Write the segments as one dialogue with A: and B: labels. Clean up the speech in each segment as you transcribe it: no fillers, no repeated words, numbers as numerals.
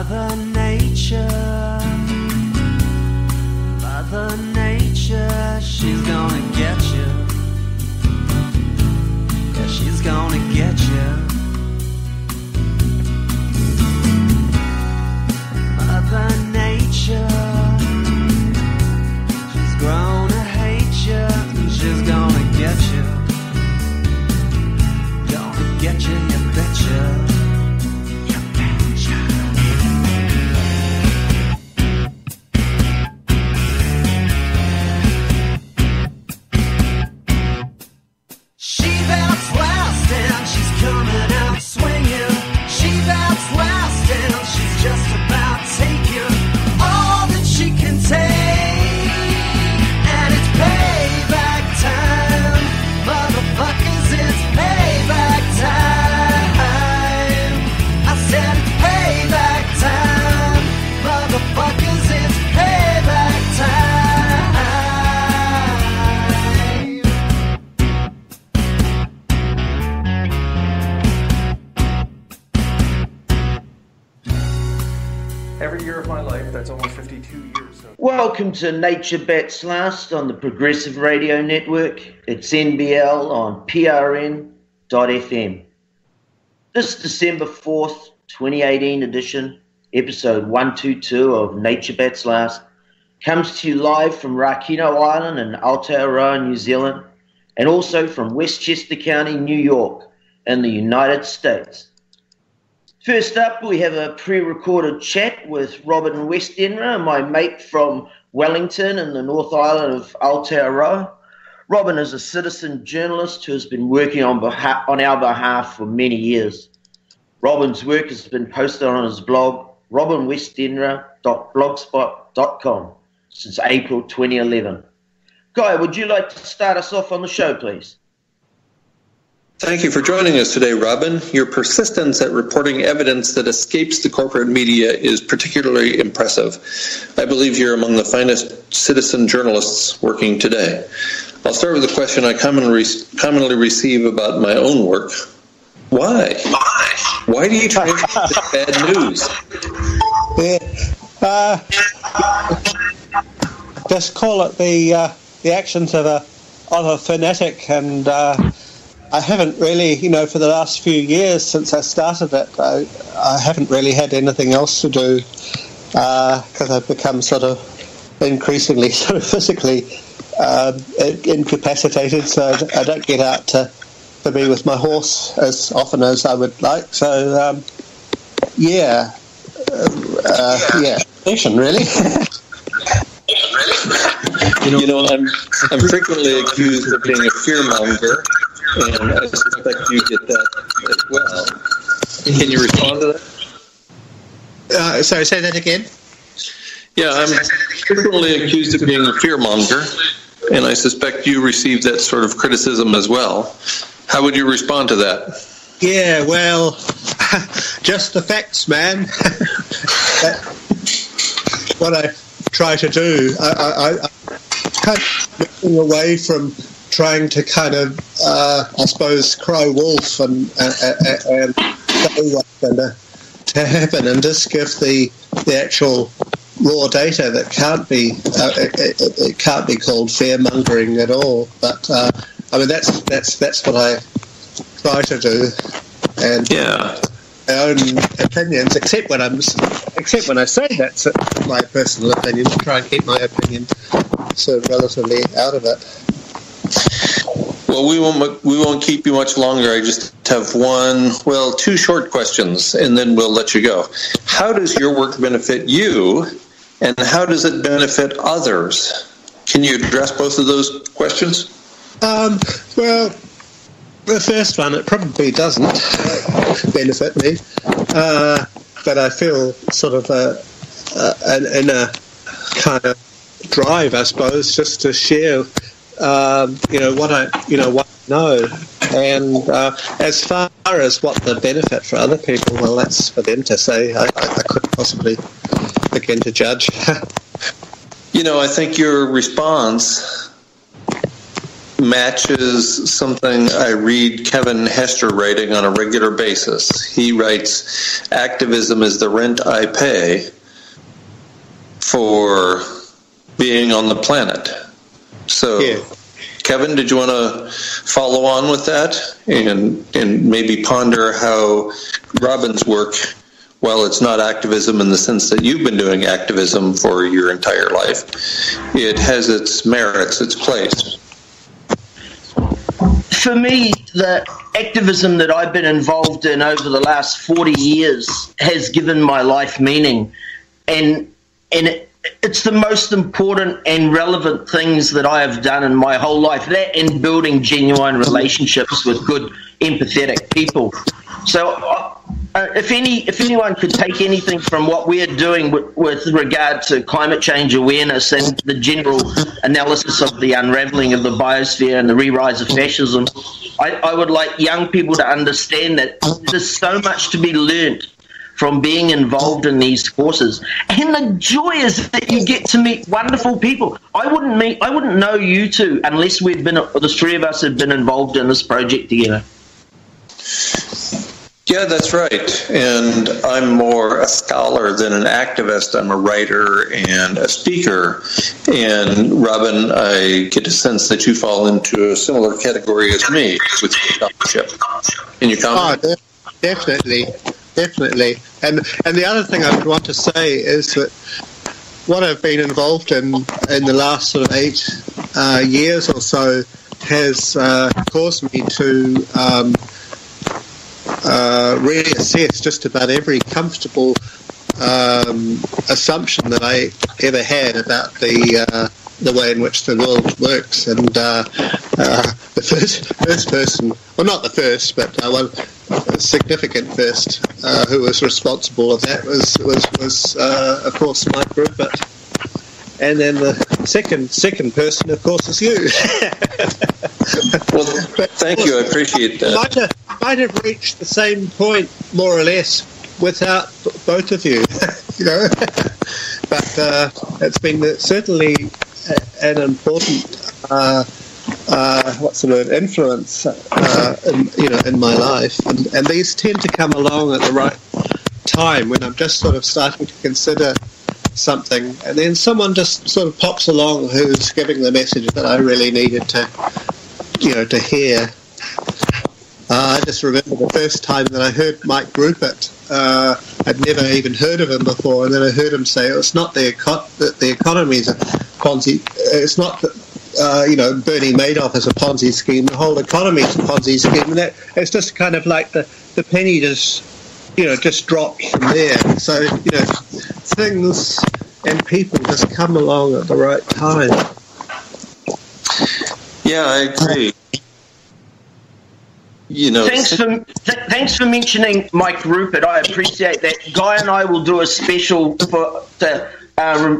A: Mother Nature, she's gonna get you. Yeah, she's gonna get you. Mother Nature, she's grown to hate you, and she's gonna get you. Gonna get you, you betcha.
B: Welcome to Nature Bats Last on the Progressive Radio Network. It's NBL on PRN.FM. This December 4th, 2018 edition, episode 122 of Nature Bats Last, comes to you live from Rakino Island in Aotearoa, New Zealand, and also from Westchester County, New York, in the United States. First up, we have a pre-recorded chat with Robin Westenra, my mate from Wellington in the North Island of Aotearoa. Robin is a citizen journalist who has been working on our behalf for many years. Robin's work has been posted on his blog, robinwestenra.blogspot.com, since April 2011. Guy, would you like to start us off on the show, please?
C: Thank you for joining us today, Robin. Your persistence at reporting evidence that escapes the corporate media is particularly impressive. I believe you're among the finest citizen journalists working today. I'll start with a question I commonly receive about my own work. Why? Why do you try to get bad news?
D: Just call it the actions of a fanatic, and I haven't really, for the last few years since I started it, I haven't really had anything else to do because I've become sort of increasingly sort of physically incapacitated, so I don't get out to be with my horse as often as I would like. So, passion, really.
C: I'm frequently accused of being a fearmonger, and I suspect you get that as well. Can you respond to that?
D: Sorry, say that again?
C: Yeah, I'm frequently accused of being a fearmonger, and I suspect you receive that sort of criticism as well. How would you respond to that?
D: Yeah, well, just the facts, man. That's what I try to do. I kind of moving away from trying to kind of, I suppose, cry wolf and say what's going to happen, and just give the actual raw data that can't be it can't be called fear mongering at all. But I mean that's what I try to do, and my own opinions, except when I say that's my personal opinion, to try and keep my opinion so relatively out of it.
C: Well, we won't keep you much longer. I just have two short questions, and then we'll let you go. How does your work benefit you, and how does it benefit others? Can you address both of those questions?
D: Well, the first one, it probably doesn't benefit me, but I feel sort of in a kind of drive, I suppose, just to share what I know, and as far as what the benefit for other people, well, that's for them to say. I couldn't possibly begin to judge.
C: I think your response matches something I read Kevin Hester writing on a regular basis. He writes, activism is the rent I pay for being on the planet. So, yeah. Kevin, did you want to follow on with that and maybe ponder how Robin's work, while it's not activism in the sense that you've been doing activism for your entire life, it has its merits, its place?
B: For me, the activism that I've been involved in over the last 40 years has given my life meaning, and it's the most important and relevant things that I have done in my whole life, that and building genuine relationships with good, empathetic people. So if anyone could take anything from what we're doing with regard to climate change awareness and the general analysis of the unraveling of the biosphere and the re-rise of fascism, I would like young people to understand that there's so much to be learned from being involved in these courses. And the joy is that you get to meet wonderful people. I wouldn't know you two unless the three of us had been involved in this project together.
C: Yeah, that's right. And I'm more a scholar than an activist. I'm a writer and a speaker. And Robin, I get a sense that you fall into a similar category as me with scholarship. Can you comment?
D: Oh, definitely. And the other thing I would want to say is that what I've been involved in the last sort of 8 years or so has caused me to reassess just about every comfortable assumption that I ever had about the way in which the world works. And the first person, well, not the first, but one significant first who was responsible of that was of course Mike Rupert. And then the second person, of course, is you.
C: Well, thank you. I appreciate that.
D: Might have reached the same point, more or less, without both of you. You know, but it's been certainly an important what's the word, influence in my life, and these tend to come along at the right time when I'm just sort of starting to consider something, and then someone just sort of pops along who's giving the message that I really needed to hear. I just remember the first time that I heard Mike Rupert. I'd never even heard of him before, and then I heard him say, "It's not the economy's a Ponzi. It's not that Bernie Madoff is a Ponzi scheme. The whole economy is a Ponzi scheme." And it's just kind of like the penny just dropped from there. So things and people just come along at the right time.
C: Yeah, I agree.
B: Thanks for mentioning Mike Rupert. I appreciate that. Guy and I will do a special to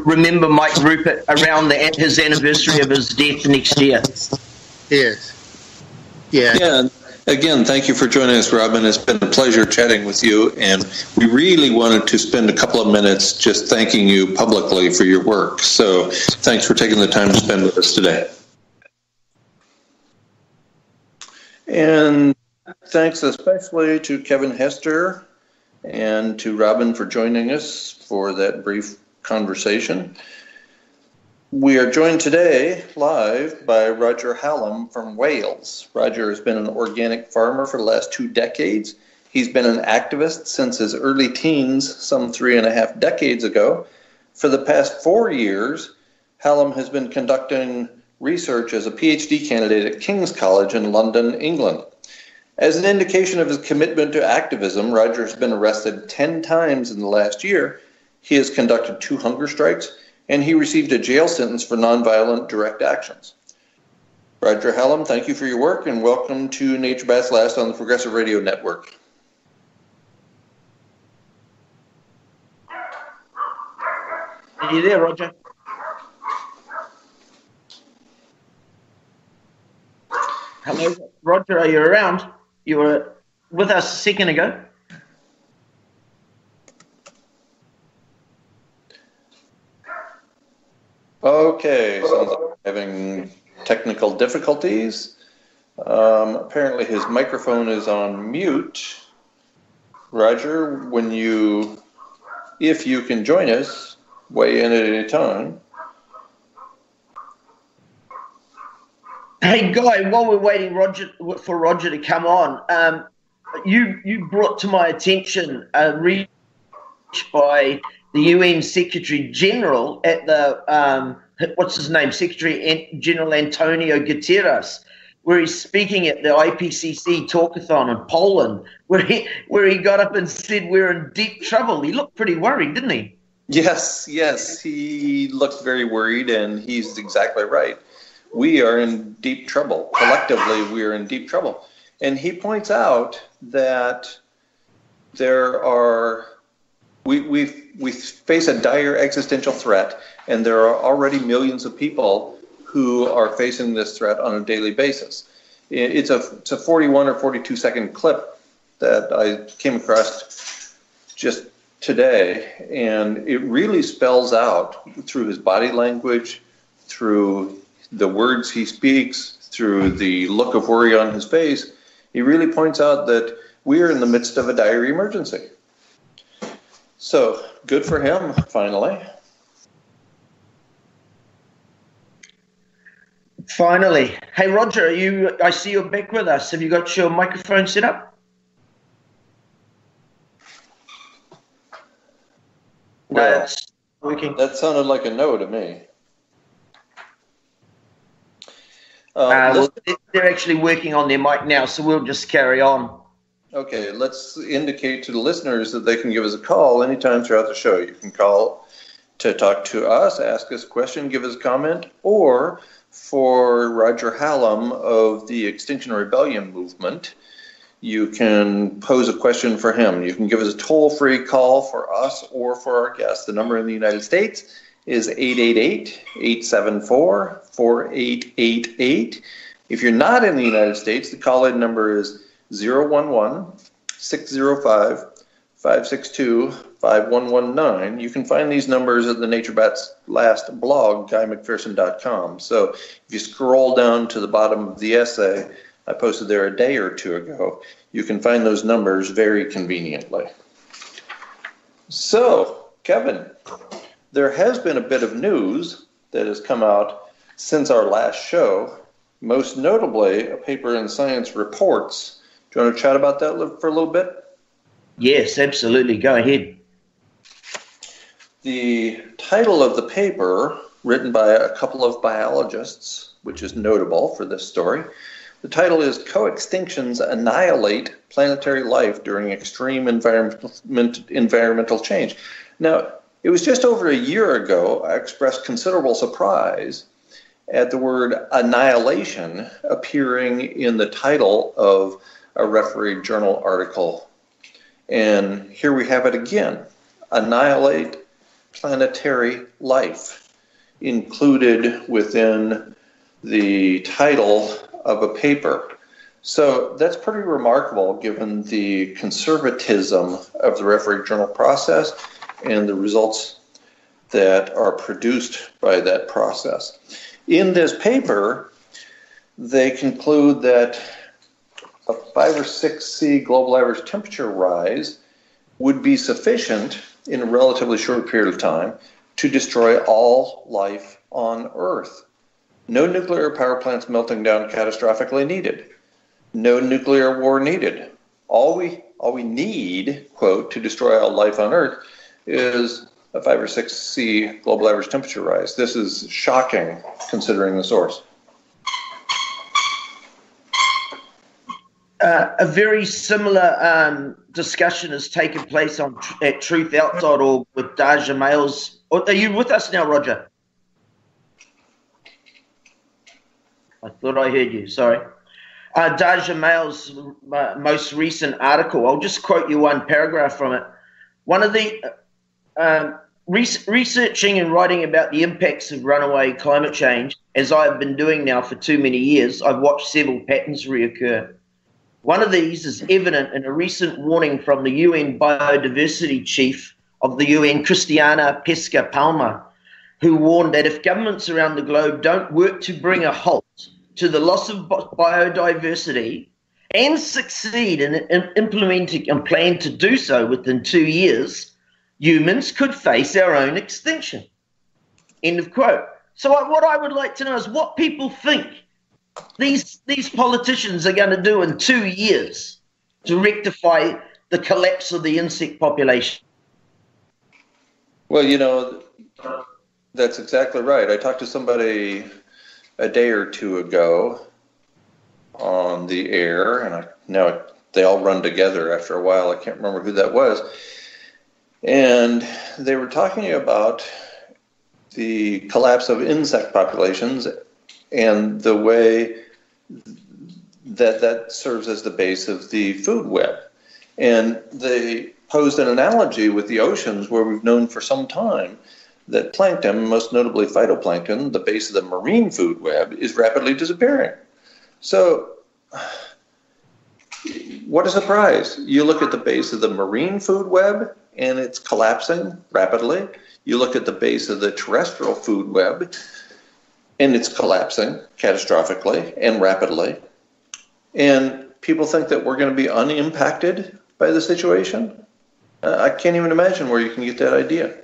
B: remember Mike Rupert around his anniversary of his death next year.
D: Yes. Yeah.
C: Yeah. Again, thank you for joining us, Robin. It's been a pleasure chatting with you, and we really wanted to spend a couple of minutes just thanking you publicly for your work. So thanks for taking the time to spend with us today. And thanks especially to Kevin Hester and to Robin for joining us for that brief conversation. We are joined today live by Roger Hallam from Wales. Roger has been an organic farmer for the last 2 decades. He's been an activist since his early teens, some 3.5 decades ago. For the past 4 years, Hallam has been conducting research as a PhD candidate at King's College in London, England. As an indication of his commitment to activism, Roger has been arrested 10 times in the last year. He has conducted 2 hunger strikes, and he received a jail sentence for nonviolent direct actions. Roger Hallam, thank you for your work, and welcome to Nature Bats Last on the Progressive Radio Network.
B: Are you there, Roger? Hello, Roger, are you around? You were with us a second ago.
C: Okay, sounds like we're having technical difficulties. Apparently his microphone is on mute. Roger, if you can join us, weigh in at any time.
B: Hey, Guy, while we're waiting for Roger to come on, you brought to my attention a reach by the UN Secretary General at the, what's his name, Secretary General Antonio Guterres, where he's speaking at the IPCC talkathon in Poland, where he got up and said we're in deep trouble. He looked pretty worried, didn't he?
C: Yes, he looked very worried, and he's exactly right. We are in deep trouble. Collectively, we are in deep trouble. And he points out that we face a dire existential threat, and there are already millions of people who are facing this threat on a daily basis. It's a 41 or 42 second clip that I came across just today, and it really spells out through his body language, through the words he speaks, through the look of worry on his face. He really points out that we are in the midst of a dire emergency. So, good for him, finally.
B: Finally. Hey, Roger, I see you're back with us. Have you got your microphone set up?
C: Well,
B: no, it's working.
C: That sounded like a no to me.
B: They're actually working on their mic now, so we'll just carry on.
C: Okay, let's indicate to the listeners that they can give us a call anytime throughout the show. You can call to talk to us, ask us a question, give us a comment, or for Roger Hallam of the Extinction Rebellion movement, you can pose a question for him. You can give us a toll-free call for us or for our guests. The number in the United States is 888-874-4888. If you're not in the United States, the call-in number is 011-605-562-5119. You can find these numbers at the NatureBat's last blog, GuyMcPherson.com. So if you scroll down to the bottom of the essay I posted there a day or two ago, you can find those numbers very conveniently. So, Kevin, there has been a bit of news that has come out since our last show, most notably a paper in Science Reports. Do you want to chat about that for a little bit?
B: Yes, absolutely. Go ahead.
C: The title of the paper, written by a couple of biologists, which is notable for this story, the title is Co-Extinctions Annihilate Planetary Life During Extreme Environmental Change. Now, it was just over a year ago I expressed considerable surprise at the word annihilation appearing in the title of a refereed journal article. And here we have it again. Annihilate planetary life, included within the title of a paper. So that's pretty remarkable given the conservatism of the refereed journal process and the results that are produced by that process. In this paper, they conclude that a 5 or 6 C global average temperature rise would be sufficient in a relatively short period of time to destroy all life on Earth. No nuclear power plants melting down catastrophically needed. No nuclear war needed. All we need, quote, to destroy all life on Earth is a 5 or 6 C global average temperature rise. This is shocking considering the source.
B: A very similar discussion has taken place at truthout.org with Daja Males. Are you with us now, Roger? I thought I heard you, sorry. Daja Males' most recent article, I'll just quote you one paragraph from it. One of the researching and writing about the impacts of runaway climate change, as I've been doing now for too many years, I've watched several patterns reoccur. One of these is evident in a recent warning from the UN biodiversity chief of the UN, Christiana Pesca Palma. who warned that if governments around the globe don't work to bring a halt to the loss of biodiversity and succeed in implementing and plan to do so within 2 years, humans could face our own extinction. End of quote. So what I would like to know is what people think these politicians are going to do in 2 years to rectify the collapse of the insect population.
C: Well, you know, that's exactly right. I talked to somebody a day or two ago on the air, and now they all run together after a while. I can't remember who that was. And they were talking about the collapse of insect populations and the way that serves as the base of the food web. And they posed an analogy with the oceans, where we've known for some time that plankton, most notably phytoplankton, the base of the marine food web, is rapidly disappearing. So, what a surprise. You look at the base of the marine food web, and it's collapsing rapidly. You look at the base of the terrestrial food web, and it's collapsing catastrophically and rapidly. And people think that we're going to be unimpacted by the situation. I can't even imagine where you can get that idea.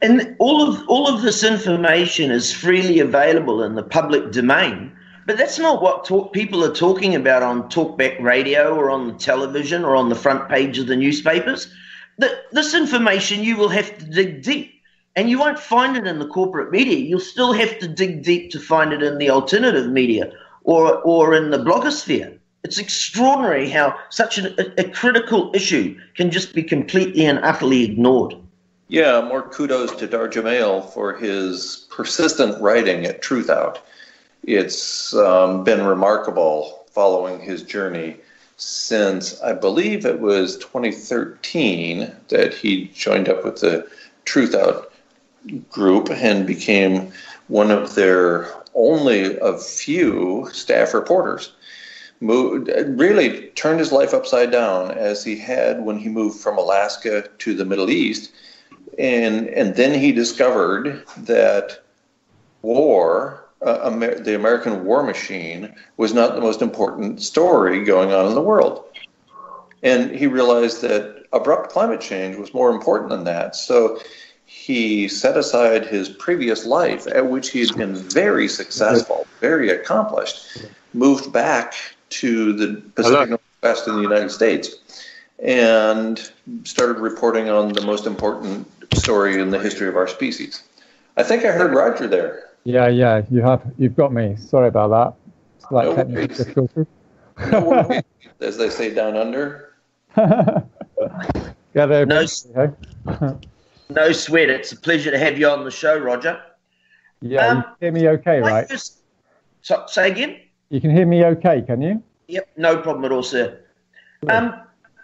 B: And all of this information is freely available in the public domain, but that's not what people are talking about on talkback radio or on the television or on the front page of the newspapers. This information, you will have to dig deep, and you won't find it in the corporate media. You'll still have to dig deep to find it in the alternative media or in the blogosphere. It's extraordinary how such a critical issue can just be completely and utterly ignored.
C: Yeah, more kudos to Dar Jamail for his persistent writing at Truth Out. It's been remarkable following his journey since, I believe it was 2013, that he joined up with the Truth Out group and became one of their only of few staff reporters. Really turned his life upside down, as he had when he moved from Alaska to the Middle East. And then he discovered that war, the American war machine, was not the most important story going on in the world. And he realized that abrupt climate change was more important than that. So he set aside his previous life, at which he had been very successful, very accomplished, moved back to the Pacific Northwest in the United States, and started reporting on the most important story in the history of our species. I think I heard Roger there.
E: Yeah, you've got me. Sorry about that. It's like technical difficulty.
C: No worries, as they say down under.
B: No sweat. It's a pleasure to have you on the show, Roger.
E: Yeah, you can hear me okay, right?
B: Say again?
E: You can hear me okay, can you?
B: Yep, no problem at all, sir.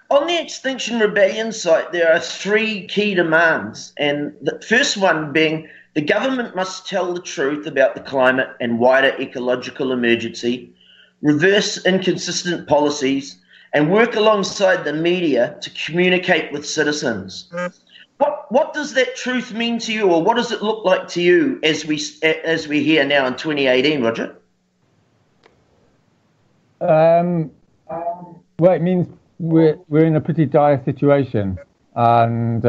B: On the Extinction Rebellion site, there are 3 key demands, and the first one being the government must tell the truth about the climate and wider ecological emergency, reverse inconsistent policies, and work alongside the media to communicate with citizens. What does that truth mean to you, or what does it look like to you as we hear now in 2018, Roger?
E: Well, it means we're in a pretty dire situation, and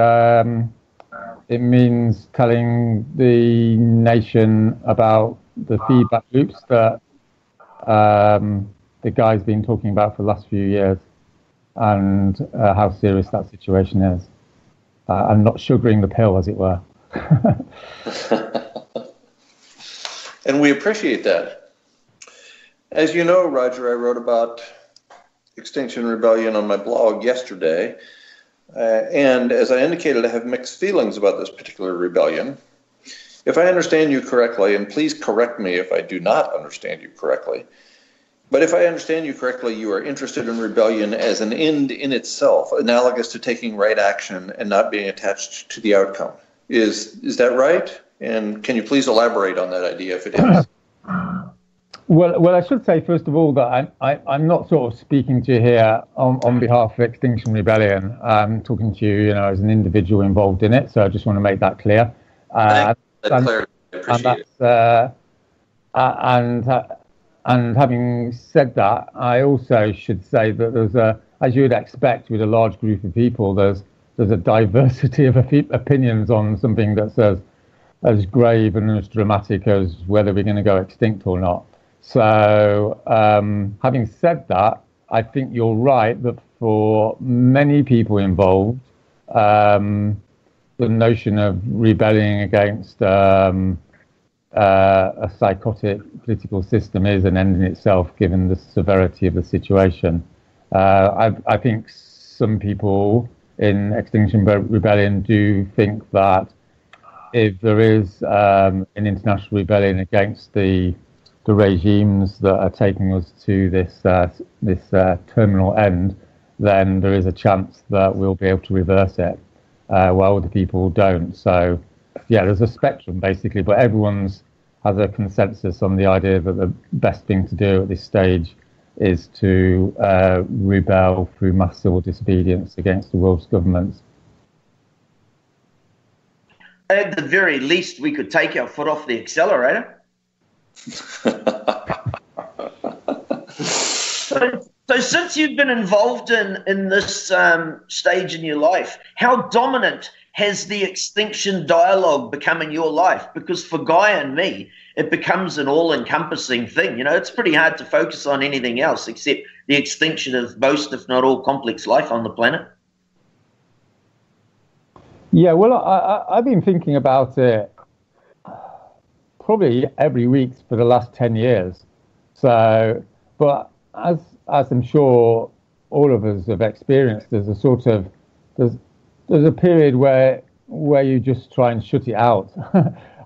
E: it means telling the nation about the feedback loops that the guy's been talking about for the last few years, and how serious that situation is. And not sugaring the pill, as it were.
C: And we appreciate that. As you know, Roger, I wrote about Extinction Rebellion on my blog yesterday. And as I indicated, I have mixed feelings about this particular rebellion. If I understand you correctly, and please correct me if I do not understand you correctly, but if I understand you correctly, you are interested in rebellion as an end in itself, analogous to taking right action and not being attached to the outcome. Is that right? And can you please elaborate on that idea if it is?
E: Well, I should say, first of all, that I'm not sort of speaking to you here on behalf of Extinction Rebellion. I'm talking to you, as an individual involved in it. So I just want to make that clear.
C: Thanks for that
E: and,
C: clarity. I
E: and
C: appreciate it.
E: that's and having said that, I also should say that there's as you would expect with a large group of people, there's a diversity of opinions on something that's as grave and as dramatic as whether we're going to go extinct or not. So, having said that, I think you're right that for many people involved, the notion of rebelling against a psychotic political system is an end in itself, given the severity of the situation. I think some people in Extinction Rebellion do think that if there is an international rebellion against the regimes that are taking us to this terminal end, then there is a chance that we'll be able to reverse it, while other people don't. So, yeah, there's a spectrum basically, but everyone's has a consensus on the idea that the best thing to do at this stage is to rebel through mass civil disobedience against the world's governments.
B: At the very least, we could take our foot off the accelerator. So since you've been involved in this stage in your life, how dominant has the extinction dialogue become in your life? Because for Guy and me, it becomes an all-encompassing thing. You know, it's pretty hard to focus on anything else except the extinction of most, if not all, complex life on the planet.
E: Yeah, well, I've been thinking about it probably every week for the last 10 years. So, but as I'm sure all of us have experienced, there's a sort of there's a period where you just try and shut it out,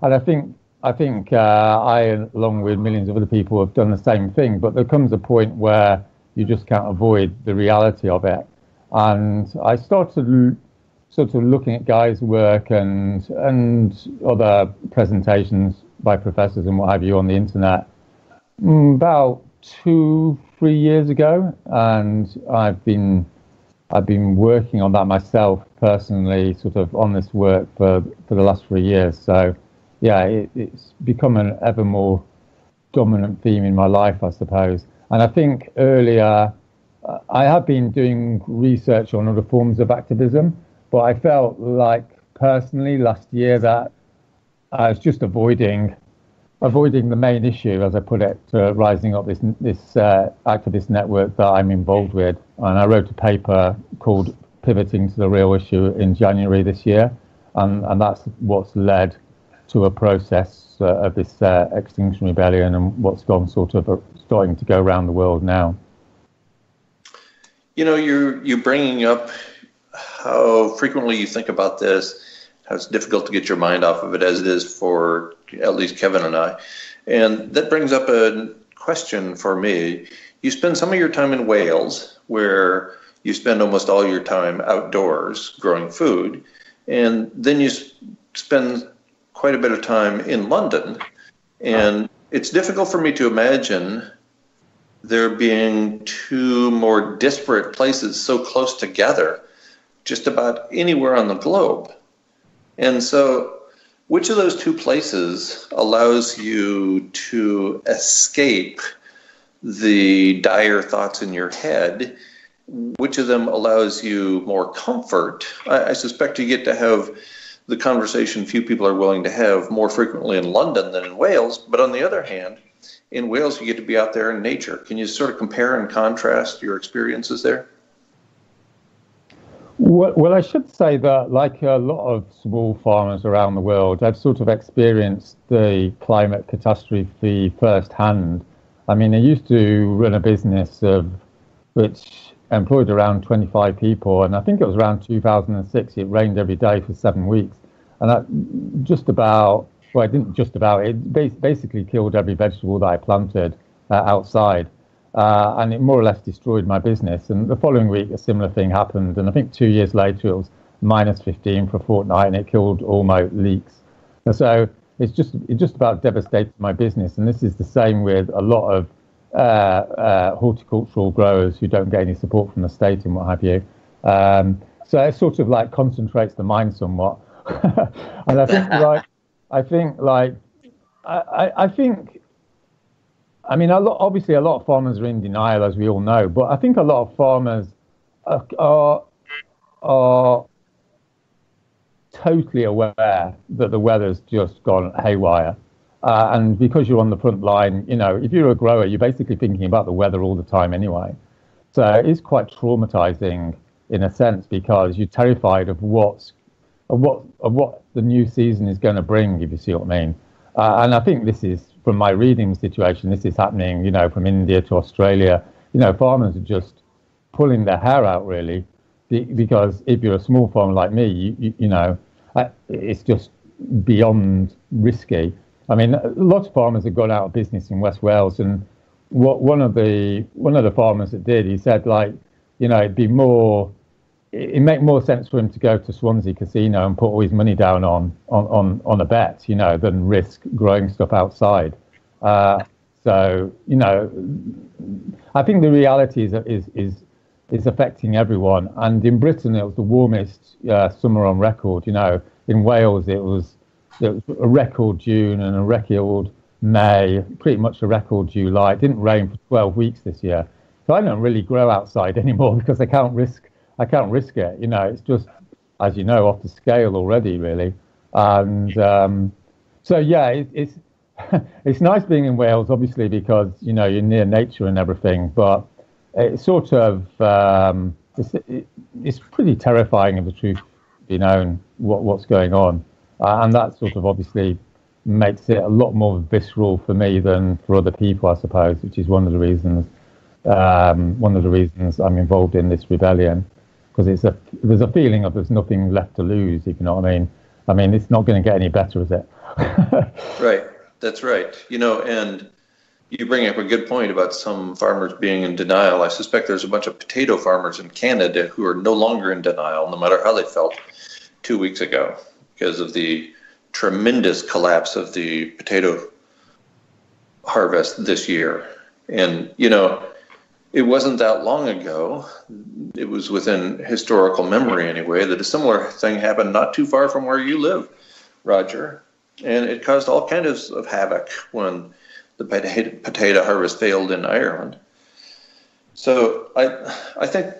E: and I think I, along with millions of other people, have done the same thing. But there comes a point where you just can't avoid the reality of it, and I started sort of looking at Guy's work and other presentations by professors and what have you on the internet about 2-3 years ago, and I've been working on that myself personally, sort of on this work for the last 3 years. So yeah, it's become an ever more dominant theme in my life, I suppose. And I think earlier I have been doing research on other forms of activism, but I felt like personally last year that I was just avoiding the main issue, as I put it, to rising up this activist network that I'm involved with. And I wrote a paper called Pivoting to the Real Issue in January this year, and that's what's led to a process of this Extinction Rebellion and what's gone sort of starting to go around the world now.
C: You know, you're bringing up how frequently you think about this, how it's difficult to get your mind off of it, as it is for at least Kevin and I. And that brings up a question for me. You spend some of your time in Wales, where you spend almost all your time outdoors growing food, and then you spend quite a bit of time in London. And it's difficult for me to imagine there being two more disparate places so close together just about anywhere on the globe. And so which of those two places allows you to escape the dire thoughts in your head? Which of them allows you more comfort? I suspect you get to have the conversation few people are willing to have more frequently in London than in Wales. But on the other hand, in Wales, you get to be out there in nature. Can you sort of compare and contrast your experiences there?
E: Well, I should say that, like a lot of small farmers around the world, I've sort of experienced the climate catastrophe firsthand. I mean, I used to run a business which employed around 25 people, and I think it was around 2006, it rained every day for 7 weeks. And that it didn't just about, it basically killed every vegetable that I planted outside. And it more or less destroyed my business. And the following week, a similar thing happened. And I think 2 years later, it was minus 15 for a fortnight, and it killed all my leeks. And so it just about devastated my business. And this is the same with a lot of horticultural growers who don't get any support from the state and what have you. So it sort of like concentrates the mind somewhat. And I think I think, like, I think, I mean, obviously a lot of farmers are in denial, as we all know, but I think a lot of farmers are totally aware that the weather's just gone haywire. And because you're on the front line, you know, if you're a grower, you're basically thinking about the weather all the time anyway. So it's quite traumatizing in a sense, because you're terrified of what the new season is going to bring, if you see what I mean. And I think this is, from my reading situation, this is happening, you know, from India to Australia. You know, farmers are just pulling their hair out, really, because if you're a small farmer like me, you know, it's just beyond risky. I mean, lots of farmers have gone out of business in West Wales, and one of the farmers that did, he said, like, you know, it'd make more sense for him to go to Swansea Casino and put all his money down on a bet, you know, than risk growing stuff outside. So, you know, I think the reality is affecting everyone. And in Britain, it was the warmest summer on record. You know, in Wales, it was a record June and a record May, pretty much a record July. It didn't rain for 12 weeks this year. So I don't really grow outside anymore because I can't risk it. You know, it's just, as you know, off the scale already, really. And so, yeah, it's it's nice being in Wales, obviously, because, you know, you're near nature and everything. But it's sort of, it's pretty terrifying, if the truth be known, what's going on. And that sort of obviously makes it a lot more visceral for me than for other people, I suppose, which is one of the reasons I'm involved in this rebellion, because there's a feeling of there's nothing left to lose, if you know what I mean. I mean, it's not going to get any better, is it?
C: Right, that's right. You know, and you bring up a good point about some farmers being in denial. I suspect there's a bunch of potato farmers in Canada who are no longer in denial, no matter how they felt 2 weeks ago, because of the tremendous collapse of the potato harvest this year. And, you know, it wasn't that long ago, it was within historical memory anyway, that a similar thing happened not too far from where you live, Roger. And it caused all kinds of havoc when the potato harvest failed in Ireland. So I think,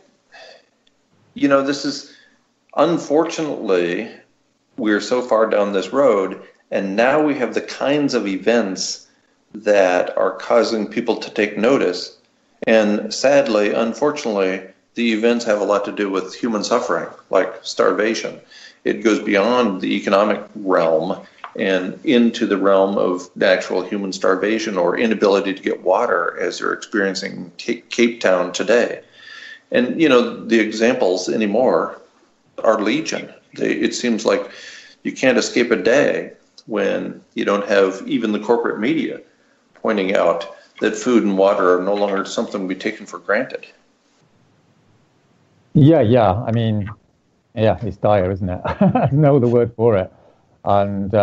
C: you know, this is, unfortunately, we're so far down this road, and now we have the kinds of events that are causing people to take notice. And sadly, unfortunately, the events have a lot to do with human suffering, like starvation. It goes beyond the economic realm and into the realm of actual human starvation or inability to get water, as they're experiencing Cape Town today. And, you know, the examples anymore are legion. It seems like you can't escape a day when you don't have even the corporate media pointing out that food and water are no longer something we taken for granted. Yeah.
E: I mean, yeah, it's dire, isn't it? There's no other word for it. And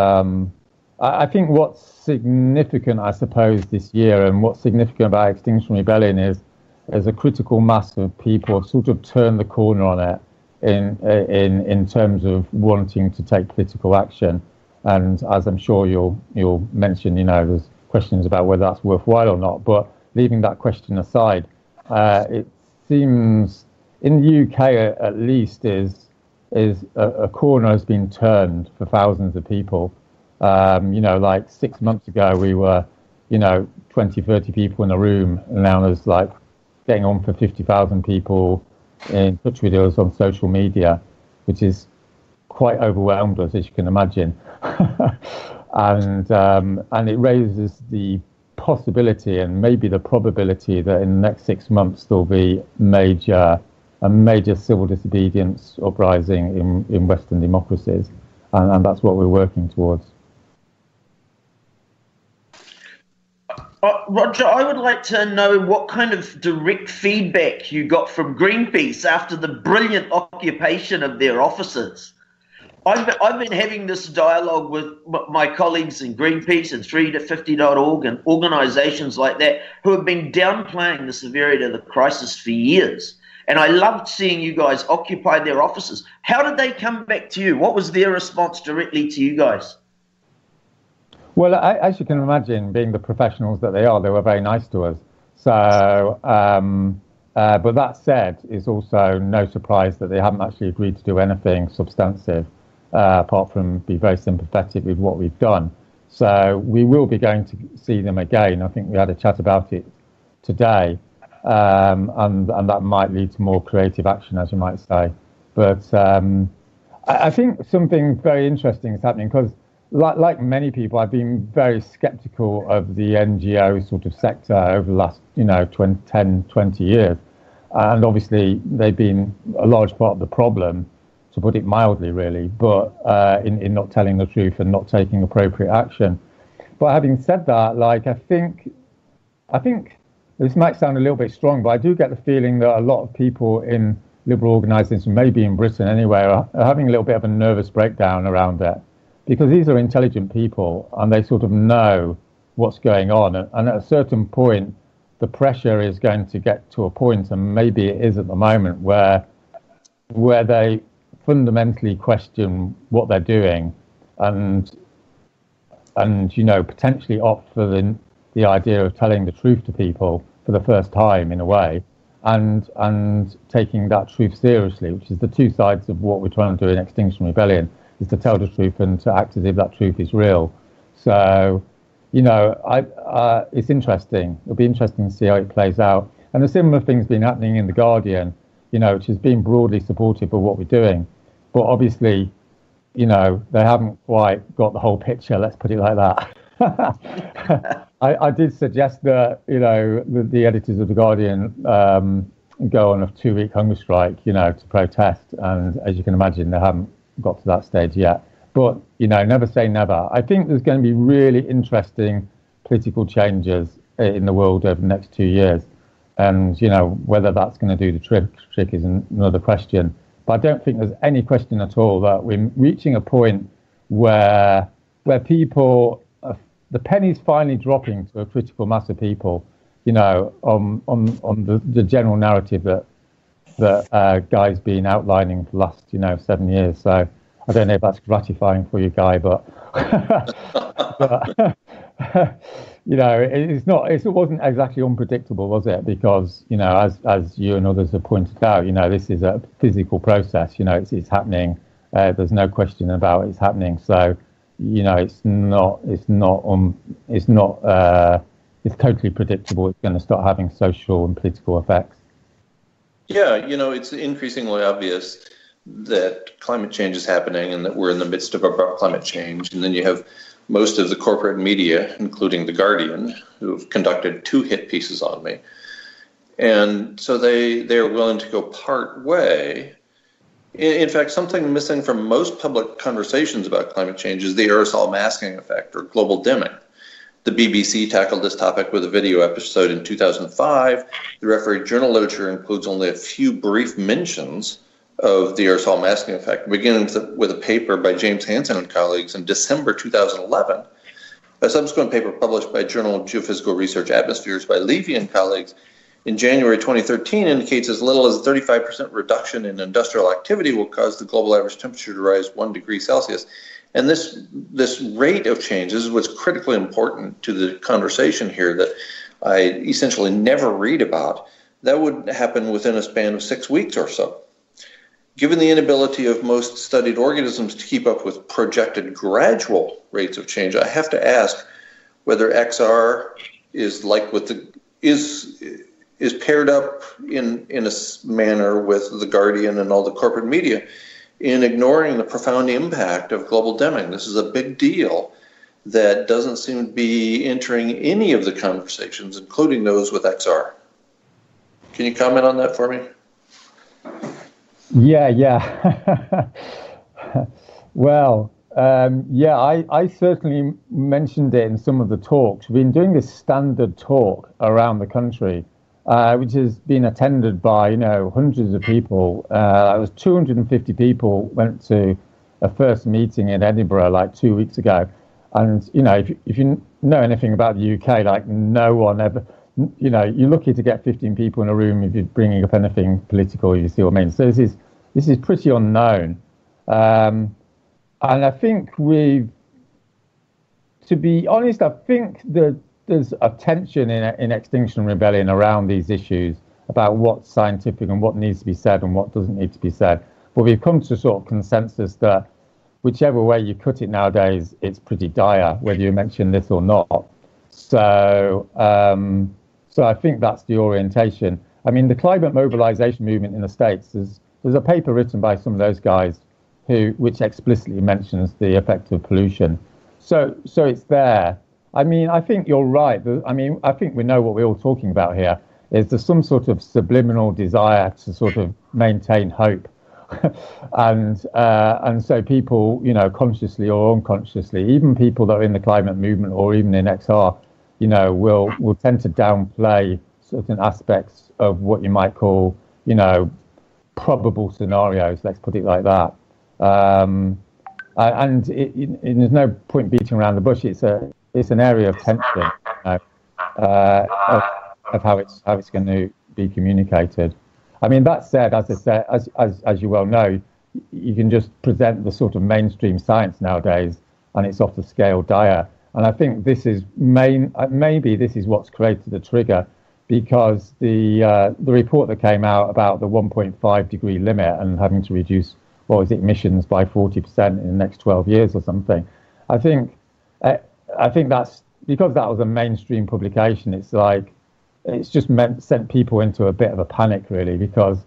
E: I think what's significant, I suppose, this year, and what's significant about Extinction Rebellion is a critical mass of people sort of turn the corner on it in terms of wanting to take political action. And as I'm sure you'll mention, you know, there's questions about whether that's worthwhile or not. But leaving that question aside, it seems in the UK at least is a corner has been turned for thousands of people. You know, like 6 months ago, we were, you know, 20, 30 people in a room, and now there's like getting on for 50,000 people in touch with us on social media, which is quite overwhelmed us, as you can imagine. And it raises the possibility and maybe the probability that in the next 6 months there'll be a major civil disobedience uprising in Western democracies, and that's what we're working towards.
B: Roger, I would like to know what kind of direct feedback you got from Greenpeace after the brilliant occupation of their offices. I've been having this dialogue with my colleagues in Greenpeace and 3to50.org and organisations like that who have been downplaying the severity of the crisis for years. And I loved seeing you guys occupy their offices. How did they come back to you? What was their response directly to you guys?
E: Well, as you can imagine, being the professionals that they are, they were very nice to us. So, but that said, it's also no surprise that they haven't actually agreed to do anything substantive, apart from be very sympathetic with what we've done. So we will be going to see them again. I think we had a chat about it today, and that might lead to more creative action, as you might say. But I think something very interesting is happening because, like many people, I've been very sceptical of the NGO sort of sector over the last, 10, 20 years. And obviously, they've been a large part of the problem, to put it mildly, really, but in not telling the truth and not taking appropriate action. But having said that, like, I think this might sound a little bit strong, but I do get the feeling that a lot of people in liberal organisations, maybe in Britain anyway, are having a little bit of a nervous breakdown around it, because these are intelligent people and they sort of know what's going on. And at a certain point, the pressure is going to get to a point, and maybe it is at the moment, where they fundamentally question what they're doing and potentially opt for the idea of telling the truth to people for the first time, in a way, and taking that truth seriously, which is the two sides of what we're trying to do in Extinction Rebellion, is to tell the truth and to act as if that truth is real. So, it's interesting. It'll be interesting to see how it plays out. And a similar thing's been happening in The Guardian, which has been broadly supportive of what we're doing. But obviously, they haven't quite got the whole picture, let's put it like that. I did suggest that, the editors of The Guardian go on a 2-week hunger strike, to protest. And as you can imagine, they haven't got to that stage yet. But, never say never. I think there's going to be really interesting political changes in the world over the next 2 years. And, whether that's going to do the trick is another question. But I don't think there's any question at all that we're reaching a point where people, the penny's finally dropping to a critical mass of people, on the general narrative that Guy's been outlining for the last, 7 years. So I don't know if that's gratifying for you, Guy, but, it wasn't exactly unpredictable, was it? Because, as you and others have pointed out, this is a physical process, it's happening. There's no question about it's happening. So, it's totally predictable. It's going to start having social and political effects.
C: Yeah, it's increasingly obvious that climate change is happening and that we're in the midst of abrupt climate change. And then you have most of the corporate media, including The Guardian, who've conducted 2 hit pieces on me. And so they are willing to go part way. In fact, something missing from most public conversations about climate change is the aerosol masking effect, or global dimming. The BBC tackled this topic with a video episode in 2005. The refereed journal literature includes only a few brief mentions of the aerosol masking effect, beginning with a paper by James Hansen and colleagues in December 2011. A subsequent paper published by Journal of Geophysical Research Atmospheres by Levy and colleagues in January 2013 indicates as little as a 35% reduction in industrial activity will cause the global average temperature to rise 1 degree Celsius. And this rate of change is what's critically important to the conversation here that I essentially never read about. That would happen within a span of 6 weeks or so. Given the inability of most studied organisms to keep up with projected gradual rates of change, I have to ask whether XR is is paired up in a manner with The Guardian and all the corporate media in ignoring the profound impact of global dimming. This is a big deal that doesn't seem to be entering any of the conversations, including those with XR. Can you comment on that for me?
E: Yeah. Well, I certainly mentioned it in some of the talks. We've been doing this standard talk around the country, which has been attended by, hundreds of people. It was 250 people went to a first meeting in Edinburgh like 2 weeks ago. And, if you know anything about the UK, like no one ever, you're lucky to get 15 people in a room if you're bringing up anything political, you see what I mean? So this is pretty unknown. And I think to be honest, I think there's a tension in Extinction Rebellion around these issues about what's scientific and what needs to be said and what doesn't need to be said. But we've come to sort of consensus that whichever way you cut it nowadays, it's pretty dire, whether you mention this or not. So I think that's the orientation. I mean, the climate mobilization movement in the States, there's a paper written by some of those guys which explicitly mentions the effect of pollution. So it's there. I mean, I think you're right. I think we know what we're all talking about here. Is there some sort of subliminal desire to sort of maintain hope? and so people, consciously or unconsciously, even people that are in the climate movement or even in XR, will tend to downplay certain aspects of what you might call, probable scenarios. Let's put it like that. And there's no point beating around the bush. It's an area of tension of how it's going to be communicated. I mean, that said, as I said, as you well know, you can just present the sort of mainstream science nowadays, and it's off the scale dire. And I think this is maybe this is what's created the trigger, because the report that came out about the 1.5 degree limit and having to reduce emissions by 40% in the next 12 years or something. I think that's because that was a mainstream publication. It's just sent people into a bit of a panic, really, because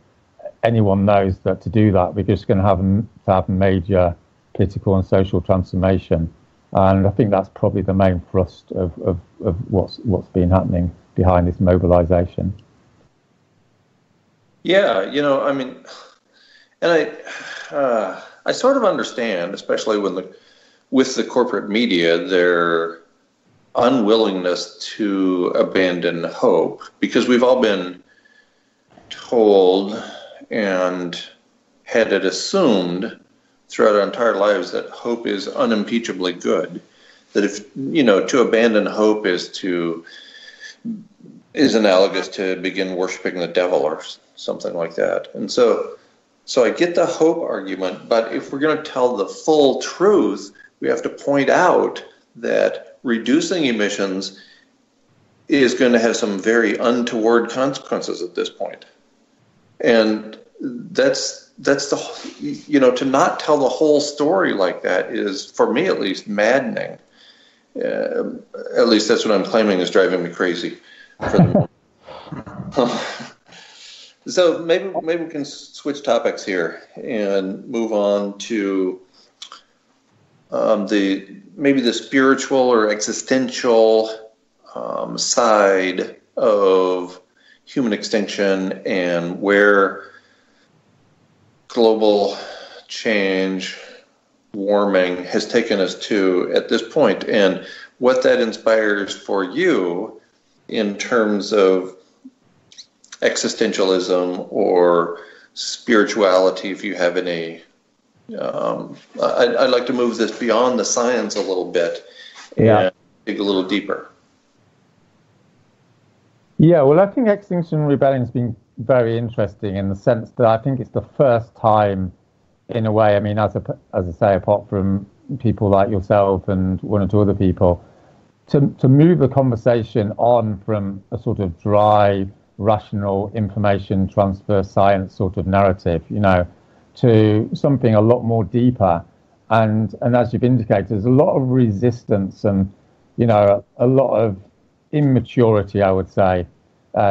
E: anyone knows that to do that, we're just going to have major political and social transformation. And I think that's probably the main thrust of what's been happening behind this mobilization.
C: Yeah, I mean, and I sort of understand, especially with the corporate media, their unwillingness to abandon hope, because we've all been told and had it assumed throughout our entire lives that hope is unimpeachably good, that if to abandon hope is analogous to begin worshiping the devil or something like that. And so I get the hope argument, but if we're going to tell the full truth, we have to point out that reducing emissions is going to have some very untoward consequences at this point. And that's the, to not tell the whole story like that is, for me at least, maddening. At least that's what I'm claiming is driving me crazy for the moment. So maybe we can switch topics here and move on to the spiritual or existential side of human extinction and where global change, warming has taken us to at this point, and what that inspires for you in terms of existentialism or spirituality, if you have any. I'd like to move this beyond the science a little bit and dig a little deeper.
E: Yeah, well, I think Extinction Rebellion has been very interesting in the sense that I think it's the first time, in a way, I mean, as I say, apart from people like yourself and one or two other people, to move the conversation on from a sort of dry, rational information transfer science sort of narrative, to something a lot more deeper. And as you've indicated, there's a lot of resistance and, a lot of immaturity, I would say,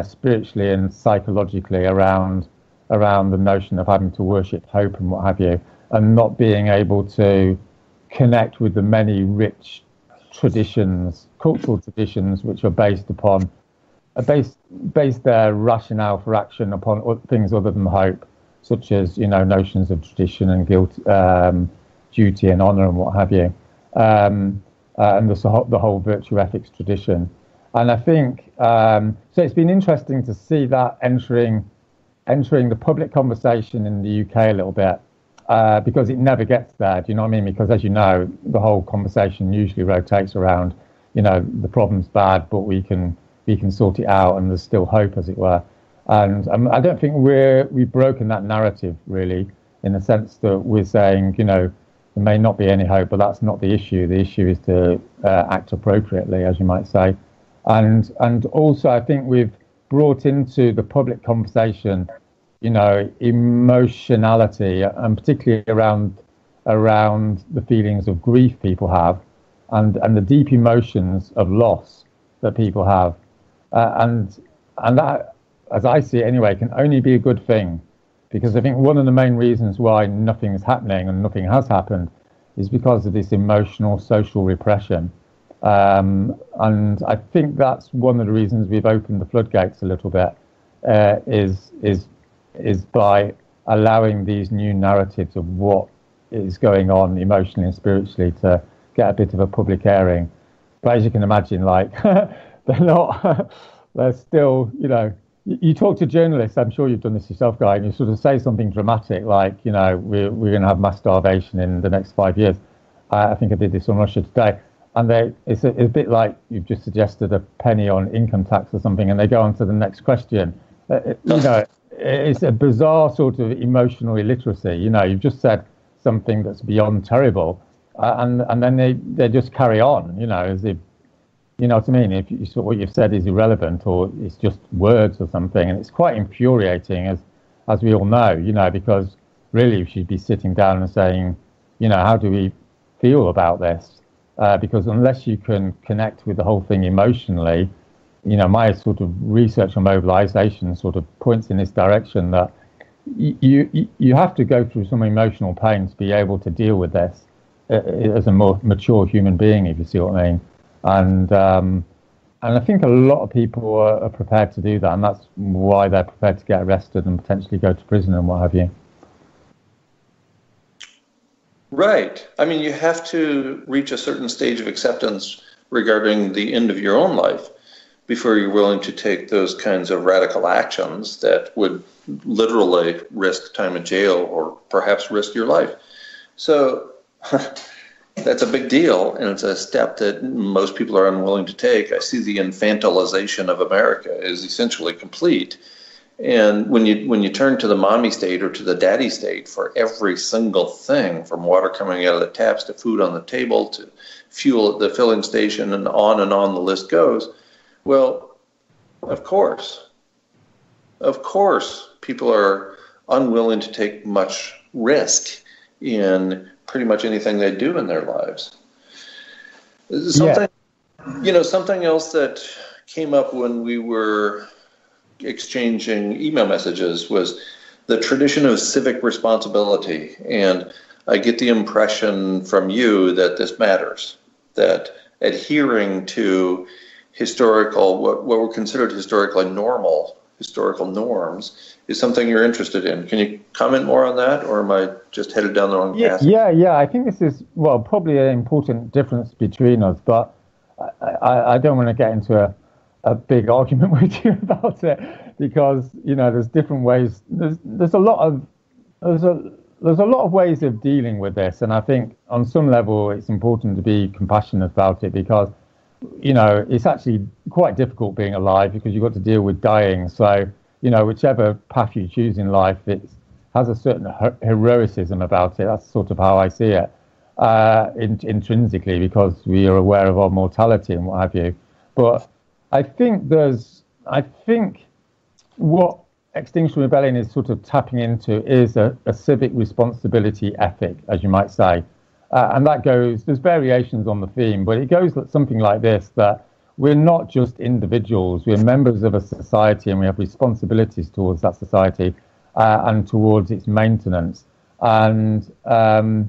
E: spiritually and psychologically around the notion of having to worship hope and what have you, and not being able to connect with the many rich traditions, cultural traditions, which are based their rationale for action upon things other than hope, such as notions of tradition and guilt, duty and honor and what have you, and the whole virtue ethics tradition. And I think so. It's been interesting to see that entering the public conversation in the UK a little bit, because it never gets there. Do you know what I mean? Because as you know, the whole conversation usually rotates around, the problem's bad, but we can sort it out, and there's still hope, as it were. And I don't think we've broken that narrative really, in the sense that we're saying, there may not be any hope, but that's not the issue. The issue is to act appropriately, as you might say. And also, I think we've brought into the public conversation, emotionality, and particularly around the feelings of grief people have, and the deep emotions of loss that people have, and that, as I see it anyway, can only be a good thing, because I think one of the main reasons why nothing is happening and nothing has happened is because of this emotional social repression. And I think that's one of the reasons we've opened the floodgates a little bit, is by allowing these new narratives of what is going on emotionally and spiritually to get a bit of a public airing. But as you can imagine, they're still, you talk to journalists, I'm sure you've done this yourself, Guy, and you sort of say something dramatic like, we're going to have mass starvation in the next 5 years. I think I did this on Russia Today. And it's a bit like you've just suggested a penny on income tax or something, and they go on to the next question. It's a bizarre sort of emotional illiteracy. You've just said something that's beyond terrible, and then they just carry on, as if, you know what I mean? If what you've said is irrelevant or it's just words or something, and it's quite infuriating, as we all know, because really we should be sitting down and saying, how do we feel about this? Because unless you can connect with the whole thing emotionally, my sort of research on mobilization sort of points in this direction that you have to go through some emotional pain to be able to deal with this as a more mature human being, if you see what I mean. And I think a lot of people are prepared to do that, and that's why they're prepared to get arrested and potentially go to prison and what have you.
C: Right. I mean, you have to reach a certain stage of acceptance regarding the end of your own life before you're willing to take those kinds of radical actions that would literally risk time in jail or perhaps risk your life. So that's a big deal, and it's a step that most people are unwilling to take. I see the infantilization of America is essentially complete. And when you turn to the mommy state or to the daddy state for every single thing, from water coming out of the taps to food on the table to fuel at the filling station and on the list goes, well, of course, people are unwilling to take much risk in pretty much anything they do in their lives. Something else that came up when we were exchanging email messages was the tradition of civic responsibility. And I get the impression from you that this matters, that adhering to what were considered historically normal historical norms is something you're interested in. Can you comment more on that, or am I just headed down the wrong path?
E: Yeah. I think this is, probably an important difference between us, but I don't want to get into a big argument with you about it, because there's different ways. There's a lot of ways of dealing with this, and I think on some level it's important to be compassionate about it, because it's actually quite difficult being alive, because you've got to deal with dying. So whichever path you choose in life, it has a certain heroicism about it. That's sort of how I see it, intrinsically, because we are aware of our mortality and what have you. But I think what Extinction Rebellion is sort of tapping into is a civic responsibility ethic, as you might say. And that there's variations on the theme, but it goes something like this, that we're not just individuals, we're members of a society, and we have responsibilities towards that society and towards its maintenance. And the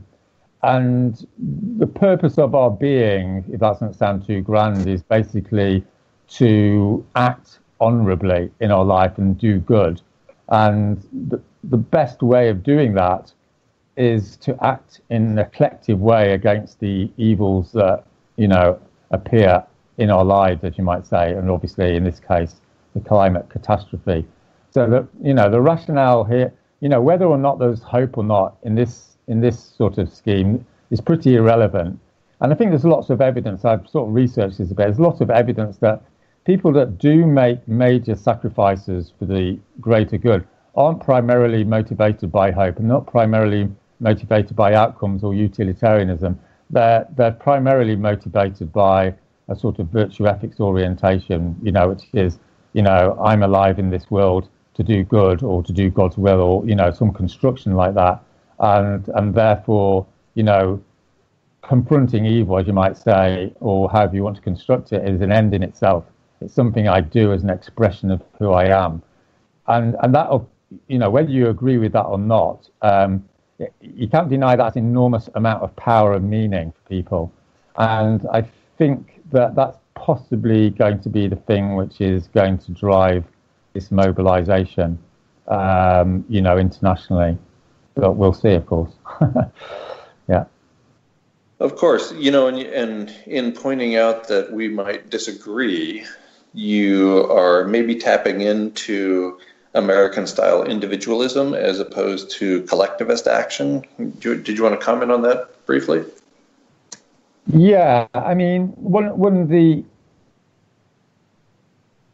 E: purpose of our being, if that doesn't sound too grand, is basically to act honorably in our life and do good. And the best way of doing that is to act in a collective way against the evils that, appear in our lives, as you might say, and obviously in this case, the climate catastrophe. So that, the rationale here, whether or not there's hope or not in this sort of scheme is pretty irrelevant. And I think there's lots of evidence, I've sort of researched this a bit, there's lots of evidence that people that do make major sacrifices for the greater good aren't primarily motivated by hope, and not primarily motivated by outcomes or utilitarianism. They're primarily motivated by a sort of virtue ethics orientation, which is, I'm alive in this world to do good or to do God's will, or, some construction like that. And therefore, confronting evil, as you might say, or however you want to construct it, is an end in itself. It's something I do as an expression of who I am. And that, whether you agree with that or not, you can't deny that enormous amount of power and meaning for people. And I think that that's possibly going to be the thing which is going to drive this mobilization, internationally. But we'll see, of course. Yeah.
C: Of course, and in pointing out that we might disagree, you are maybe tapping into American-style individualism as opposed to collectivist action. Did you want to comment on that briefly?
E: Yeah, I mean, one of the...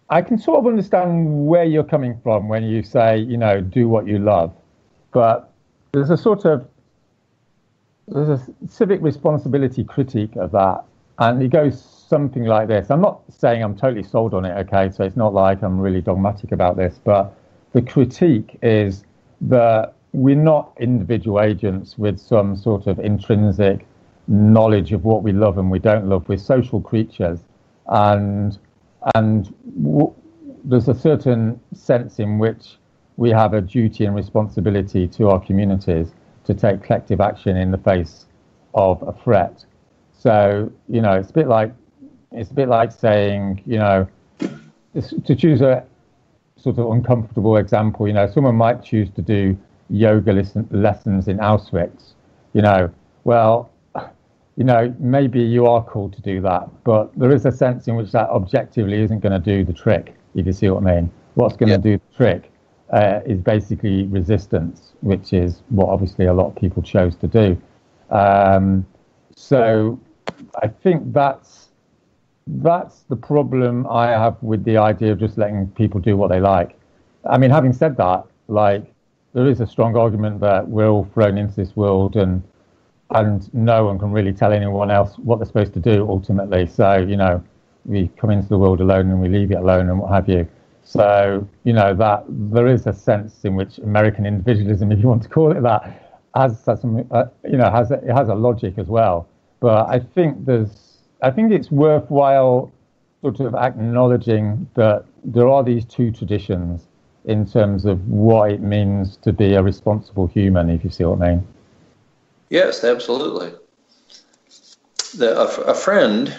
E: I can sort of understand where you're coming from when you say, do what you love. But there's a civic responsibility critique of that. And it goes something like this. I'm not saying I'm totally sold on it, okay? So it's not like I'm really dogmatic about this. But the critique is that we're not individual agents with some sort of intrinsic knowledge of what we love and we don't love. We're social creatures. And there's a certain sense in which we have a duty and responsibility to our communities to take collective action in the face of a threat. So, it's a bit like saying, to choose a sort of uncomfortable example, someone might choose to do yoga lessons in Auschwitz, maybe you are called to do that, but there is a sense in which that objectively isn't going to do the trick, if you see what I mean. What's going to do the trick is basically resistance, which is what obviously a lot of people chose to do. So I think that's the problem I have with the idea of just letting people do what they like. I mean, having said that, there is a strong argument that we're all thrown into this world and no one can really tell anyone else what they're supposed to do ultimately. So, we come into the world alone and we leave it alone and what have you. So, that there is a sense in which American individualism, if you want to call it that, has a logic as well. But I think it's worthwhile sort of acknowledging that there are these two traditions in terms of what it means to be a responsible human, if you see what I mean.
C: Yes, absolutely. A friend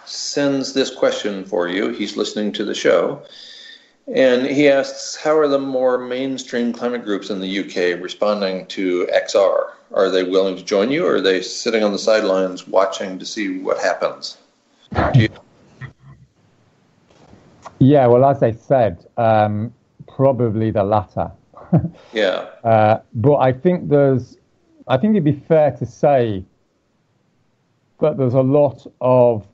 C: sends this question for you. He's listening to the show. And he asks, how are the more mainstream climate groups in the UK responding to XR? Are they willing to join you, or are they sitting on the sidelines watching to see what happens?
E: Yeah, well, as I said, probably the latter.
C: Yeah.
E: But I think it'd be fair to say that there's a lot of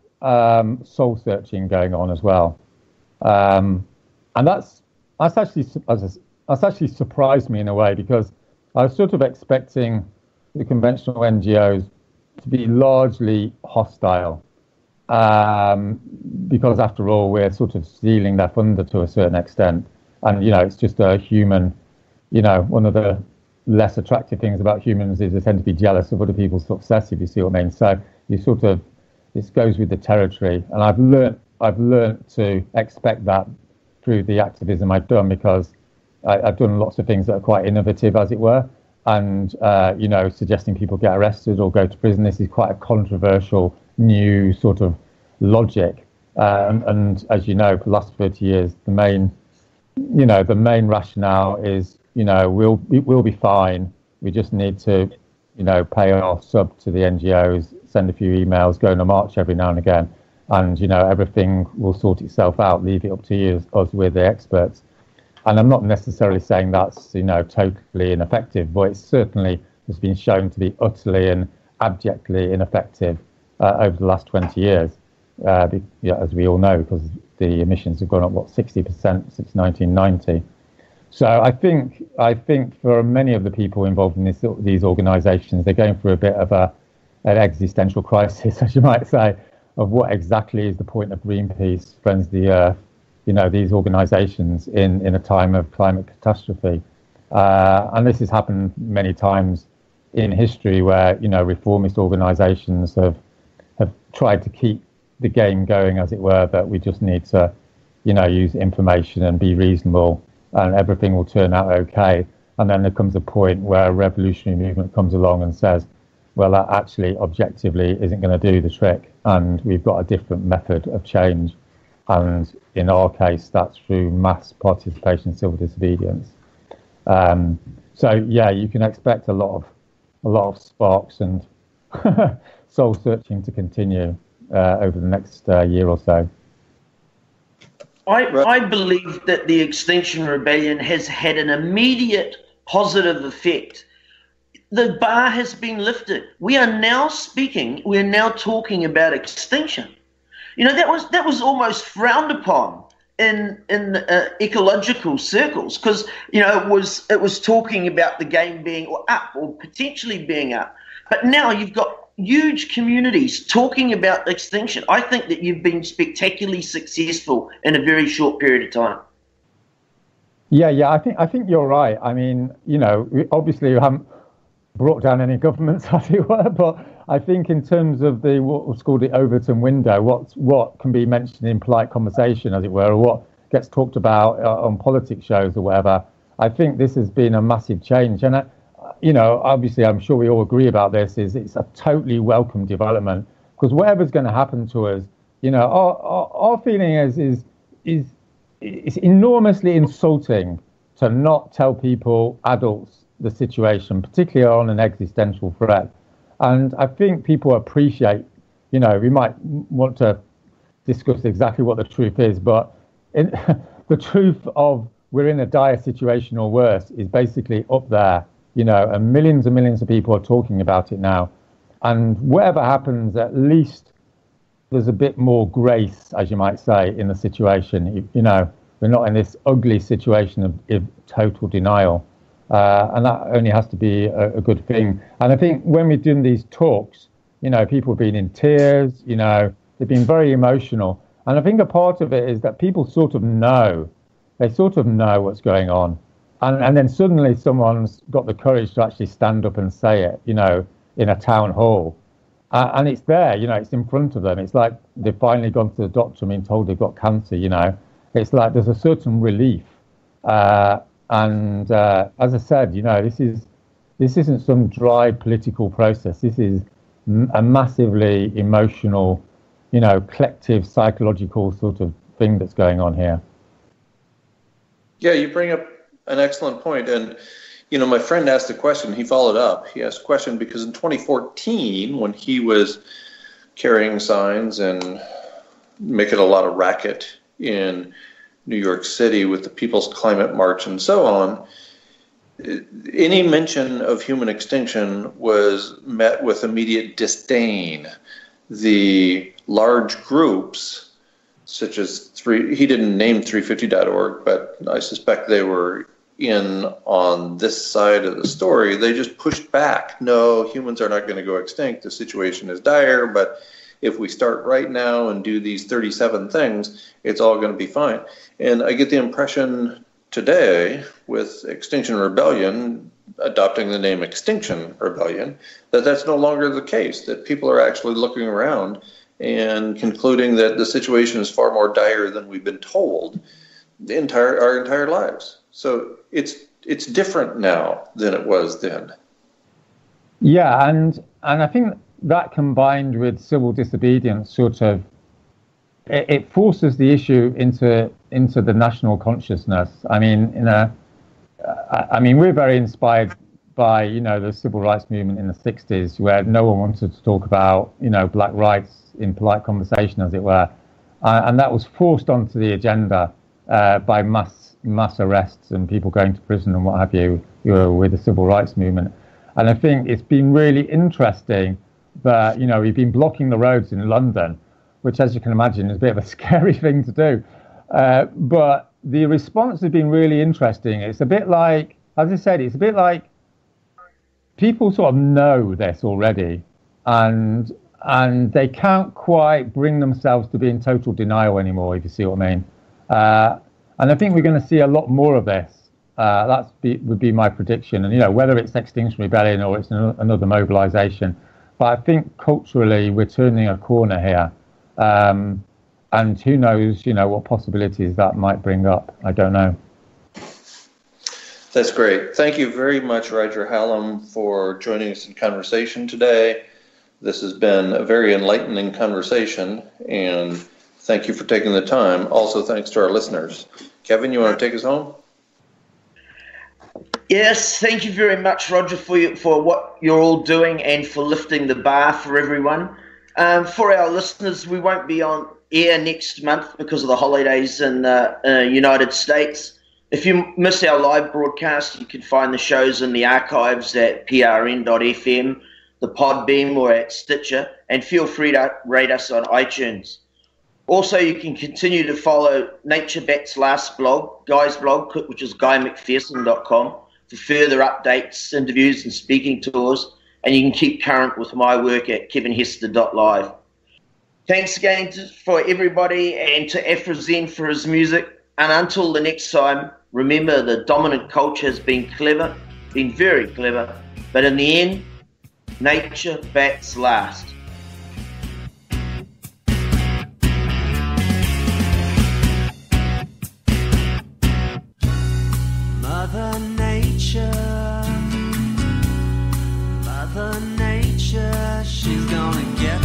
E: soul searching going on as well. And that's actually surprised me in a way, because I was sort of expecting the conventional NGOs to be largely hostile, because after all, we're sort of stealing their thunder to a certain extent. And, it's just a human, one of the less attractive things about humans is they tend to be jealous of other people's success, if you see what I mean. So this goes with the territory. And I've learned to expect that through the activism I've done, because I've done lots of things that are quite innovative, as it were. And, suggesting people get arrested or go to prison, this is quite a controversial new sort of logic. And as you know, for the last 30 years, the main rationale is, we'll be fine. We just need to, pay our sub to the NGOs, send a few emails, go on a march every now and again. And, everything will sort itself out, leave it up to you, us, we're the experts. And I'm not necessarily saying that's, totally ineffective, but it certainly has been shown to be utterly and abjectly ineffective over the last 20 years, as we all know, because the emissions have gone up, 60% since 1990. So I think for many of the people involved in these organisations, they're going through a bit of an existential crisis, as you might say, of what exactly is the point of Greenpeace, Friends of the Earth, these organisations in a time of climate catastrophe. And this has happened many times in history where, reformist organisations have tried to keep the game going, as it were, that we just need to, use information and be reasonable and everything will turn out okay. And then there comes a point where a revolutionary movement comes along and says, well, that actually objectively isn't going to do the trick, and we've got a different method of change. And in our case, that's through mass participation, civil disobedience. So yeah, you can expect a lot of sparks and soul searching to continue over the next year or so.
B: I believe that the Extinction Rebellion has had an immediate positive effect. The bar has been lifted. We're now talking about extinction. That was almost frowned upon in ecological circles, because it was talking about the game being up or potentially being up. But now you've got huge communities talking about extinction. I think that you've been spectacularly successful in a very short period of time.
E: Yeah, I think you're right. I mean, obviously you haven't brought down any governments, as it were, but I think in terms of what was called the Overton window, what can be mentioned in polite conversation, as it were, or what gets talked about on politics shows or whatever, I think this has been a massive change. And obviously, I'm sure we all agree about this. It's a totally welcome development, because whatever's going to happen to us, our feeling is it's enormously insulting to not tell people, adults, the situation, particularly on an existential threat. And I think people appreciate, we might want to discuss exactly what the truth is, but the truth of we're in a dire situation or worse is basically up there, and millions of people are talking about it now. And whatever happens, at least there's a bit more grace, as you might say, in the situation. We're not in this ugly situation of total denial. And that only has to be a good thing. And I think when we're doing these talks, people have been in tears, they've been very emotional. And I think a part of it is that people sort of know what's going on. And then suddenly someone's got the courage to actually stand up and say it, in a town hall. And it's there, it's in front of them. It's like they've finally gone to the doctor and been told they've got cancer, It's like there's a certain relief. And as I said, this isn't some dry political process. This is a massively emotional, collective psychological sort of thing that's going on here.
C: Yeah, you bring up an excellent point. And, my friend asked a question. He followed up. He asked a question because in 2014, when he was carrying signs and making a lot of racket in New York City with the People's Climate March and so on, any mention of human extinction was met with immediate disdain. The large groups, such as he didn't name 350.org, but I suspect they were in on this side of the story. They just pushed back. No, humans are not going to go extinct. The situation is dire, but if we start right now and do these 37 things, it's all going to be fine. And I get the impression today, with Extinction Rebellion adopting the name Extinction Rebellion, that that's no longer the case, that people are actually looking around and concluding that the situation is far more dire than we've been told our entire lives. So it's different now than it was then.
E: Yeah, and I think that combined with civil disobedience it forces the issue into the national consciousness. I mean, we're very inspired by the civil rights movement in the 60s, where no one wanted to talk about black rights in polite conversation, as it were, and that was forced onto the agenda by mass arrests and people going to prison and what have you with the civil rights movement. And I think it's been really interesting that we've been blocking the roads in London, which, as you can imagine, is a bit of a scary thing to do. But the response has been really interesting. It's a bit like, as I said, it's a bit like people sort of know this already, and they can't quite bring themselves to be in total denial anymore, if you see what I mean. And I think we're going to see a lot more of this. Would be my prediction. And, whether it's Extinction Rebellion or it's another mobilization. But I think culturally we're turning a corner here. And who knows, what possibilities that might bring up. I don't know.
C: That's great. Thank you very much, Roger Hallam, for joining us in conversation today. This has been a very enlightening conversation, and thank you for taking the time. Also, thanks to our listeners. Kevin, you want to take us home?
B: Yes, thank you very much, Roger, for what you're all doing and for lifting the bar for everyone. For our listeners, we won't be on air next month because of the holidays in the United States. If you miss our live broadcast, you can find the shows in the archives at prn.fm, the Podbeam, or at Stitcher, and feel free to rate us on iTunes. Also, you can continue to follow Nature Bat's last blog, Guy's blog, which is guymcpherson.com, for further updates, interviews, and speaking tours, and you can keep current with my work at kevinhester.live. Thanks again for everybody, and to Afrozen for his music. And until the next time, remember the dominant culture has been clever, been very clever, but in the end, nature bats last.
A: Mother Nature, she's gonna get